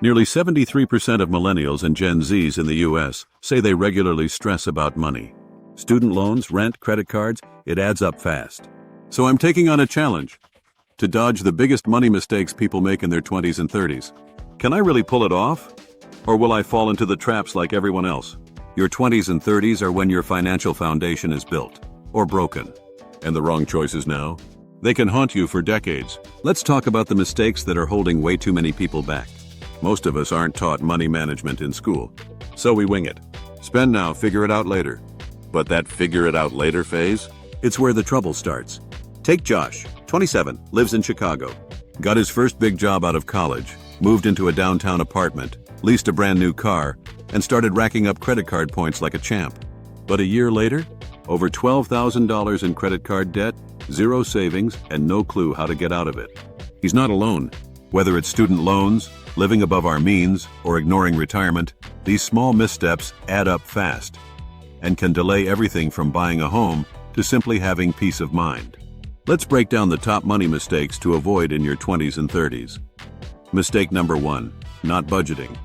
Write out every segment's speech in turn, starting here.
Nearly 73% of millennials and Gen Zs in the US say they regularly stress about money. Student loans, rent, credit cards, it adds up fast. So I'm taking on a challenge to dodge the biggest money mistakes people make in their 20s and 30s. Can I really pull it off? Or will I fall into the traps like everyone else? Your 20s and 30s are when your financial foundation is built or broken. And the wrong choices now? They can haunt you for decades. Let's talk about the mistakes that are holding way too many people back. Most of us aren't taught money management in school, so we wing it. Spend now, figure it out later. But that figure it out later phase? It's where the trouble starts. Take Josh, 27, lives in Chicago. Got his first big job out of college, moved into a downtown apartment, leased a brand new car, and started racking up credit card points like a champ. But a year later, over $12,000 in credit card debt, zero savings, and no clue how to get out of it. He's not alone. Whether it's student loans, living above our means, or ignoring retirement, these small missteps add up fast and can delay everything from buying a home to simply having peace of mind. Let's break down the top money mistakes to avoid in your 20s and 30s. Mistake number 1, not budgeting.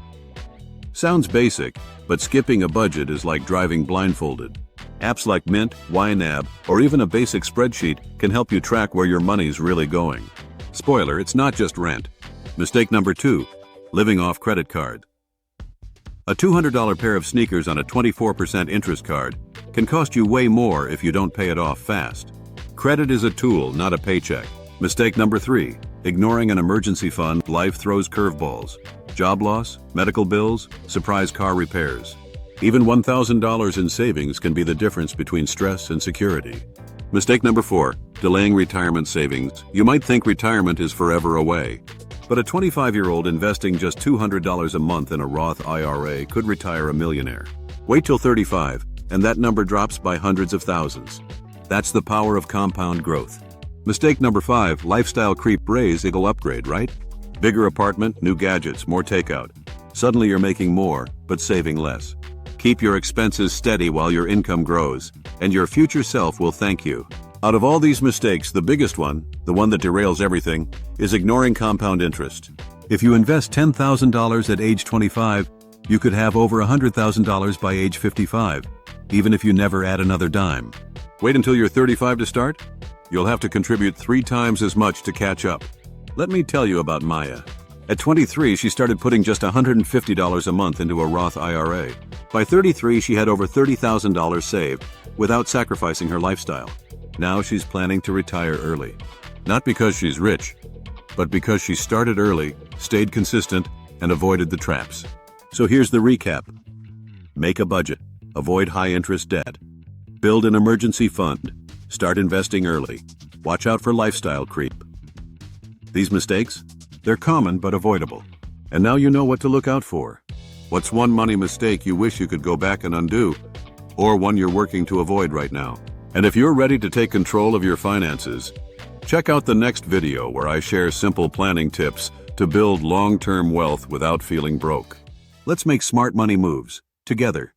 Sounds basic, but skipping a budget is like driving blindfolded. Apps like Mint, YNAB, or even a basic spreadsheet can help you track where your money's really going. Spoiler, it's not just rent. Mistake number 2, living off credit card. A $200 pair of sneakers on a 24% interest card can cost you way more if you don't pay it off fast. Credit is a tool, not a paycheck. Mistake number 3, ignoring an emergency fund. Life throws curveballs. Job loss, medical bills, surprise car repairs. Even $1,000 in savings can be the difference between stress and security. Mistake number 4, delaying retirement savings. You might think retirement is forever away, but a 25-year-old investing just $200 a month in a Roth IRA could retire a millionaire. Wait till 35, and that number drops by hundreds of thousands. That's the power of compound growth. Mistake number 5, lifestyle creep. Raise equal upgrade, right? Bigger apartment, new gadgets, more takeout. Suddenly you're making more, but saving less. Keep your expenses steady while your income grows, and your future self will thank you. Out of all these mistakes, the biggest one, the one that derails everything, is ignoring compound interest. If you invest $10,000 at age 25, you could have over $100,000 by age 55, even if you never add another dime. Wait until you're 35 to start? You'll have to contribute 3 times as much to catch up. Let me tell you about Maya. At 23, she started putting just $150 a month into a Roth IRA. By 33, she had over $30,000 saved without sacrificing her lifestyle. Now she's planning to retire early. Not because she's rich, but because she started early, stayed consistent, and avoided the traps. So here's the recap. Make a budget. Avoid high-interest debt. Build an emergency fund. Start investing early. Watch out for lifestyle creep. These mistakes? They're common but avoidable. And now you know what to look out for. What's one money mistake you wish you could go back and undo? Or one you're working to avoid right now? And if you're ready to take control of your finances, check out the next video where I share simple planning tips to build long-term wealth without feeling broke. Let's make smart money moves together.